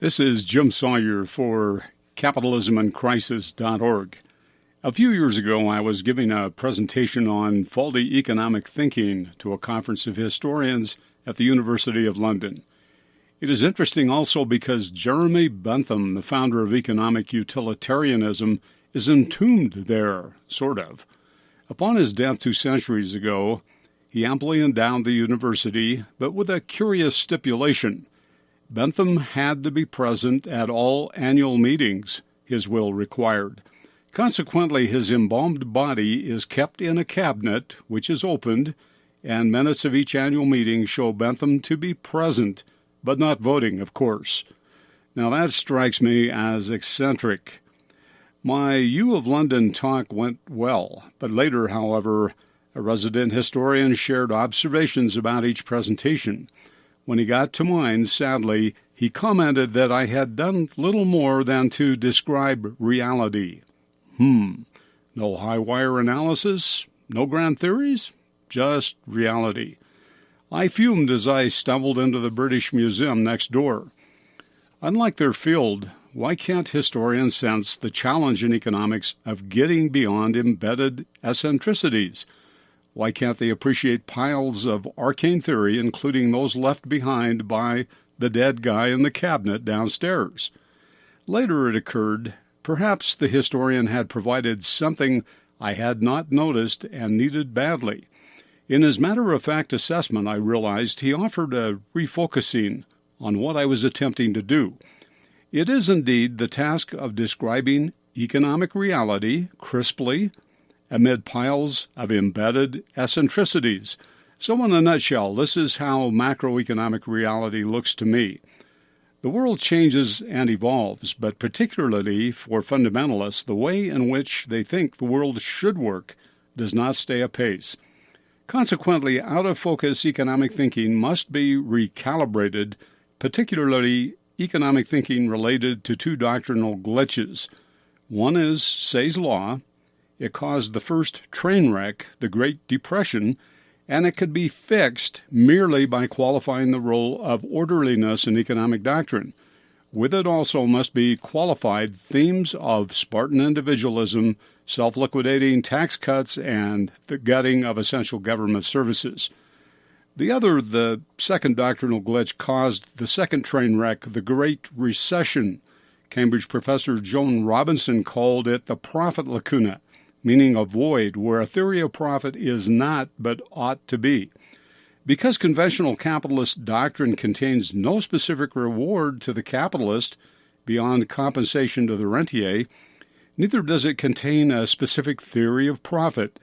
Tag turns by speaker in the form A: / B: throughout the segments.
A: This is Jim Sawyer for CapitalismInCrisis.org. A few years ago, I was giving a presentation on faulty economic thinking to a conference of historians at the University of London. It is interesting also because Jeremy Bentham, the founder of economic utilitarianism, is entombed there, sort of. Upon his death 2 centuries ago, he amply endowed the university, but with a curious stipulation. Bentham had to be present at all annual meetings, his will required. Consequently, his embalmed body is kept in a cabinet, which is opened, and minutes of each annual meeting show Bentham to be present, but not voting, of course. Now that strikes me as eccentric. My U of London talk went well, but later, however, a resident historian shared observations about each presentation. When he got to mine, sadly, he commented that I had done little more than to describe reality. No high-wire analysis, no grand theories, just reality. I fumed as I stumbled into the British Museum next door. Unlike their field, why can't historians sense the challenge in economics of getting beyond embedded eccentricities? Why can't they appreciate piles of arcane theory, including those left behind by the dead guy in the cabinet downstairs? Later it occurred, perhaps the historian had provided something I had not noticed and needed badly. In his matter-of-fact assessment, I realized he offered a refocusing on what I was attempting to do. It is indeed the task of describing economic reality crisply amid piles of embedded eccentricities. So in a nutshell, this is how macroeconomic reality looks to me. The world changes and evolves, but particularly for fundamentalists, the way in which they think the world should work does not stay apace. Consequently, out-of-focus economic thinking must be recalibrated, particularly economic thinking related to 2 doctrinal glitches. One is Say's Law. It caused the first train wreck, the Great Depression, and it could be fixed merely by qualifying the role of orderliness in economic doctrine. With it also must be qualified themes of Spartan individualism, self-liquidating tax cuts, and the gutting of essential government services. The second doctrinal glitch, caused the second train wreck, the Great Recession. Cambridge professor Joan Robinson called it the profit lacuna, meaning a void where a theory of profit is not but ought to be. Because conventional capitalist doctrine contains no specific reward to the capitalist beyond compensation to the rentier, neither does it contain a specific theory of profit.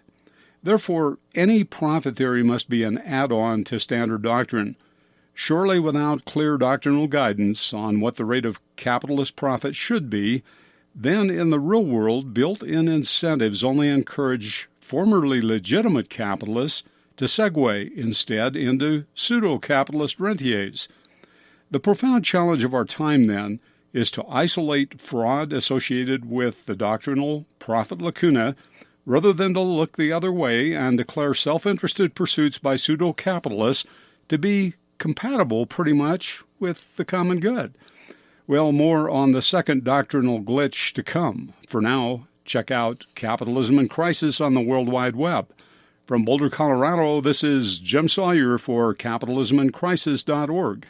A: Therefore, any profit theory must be an add-on to standard doctrine. Surely without clear doctrinal guidance on what the rate of capitalist profit should be, then in the real world, built-in incentives only encourage formerly legitimate capitalists to segue instead into pseudo-capitalist rentiers. The profound challenge of our time, then, is to isolate fraud associated with the doctrinal profit lacuna rather than to look the other way and declare self-interested pursuits by pseudo-capitalists to be compatible pretty much with the common good. Well, more on the second doctrinal glitch to come. For now, check out Capitalism in Crisis on the World Wide Web. From Boulder, Colorado, this is Jim Sawyer for CapitalismInCrisis.org.